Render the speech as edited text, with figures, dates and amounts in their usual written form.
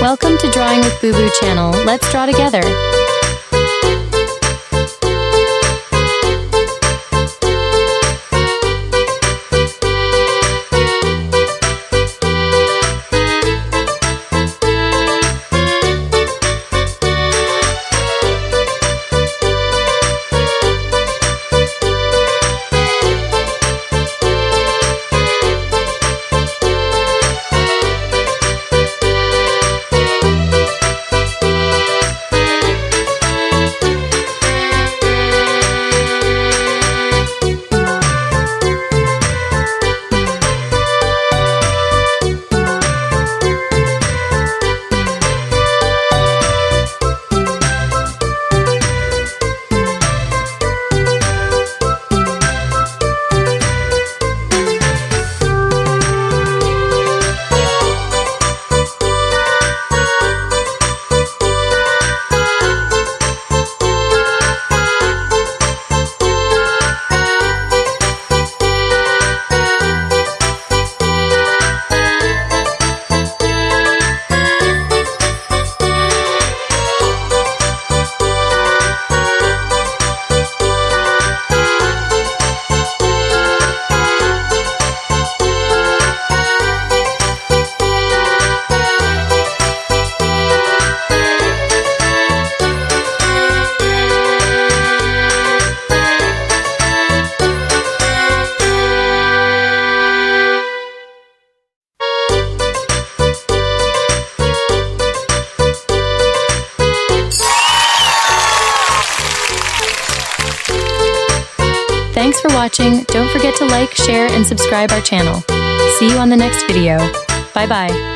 Welcome to Drawing with Boo Boo channel. Let's draw together. Thanks for watching. Don't forget to like, share, and subscribe our channel. See you on the next video. Bye-bye.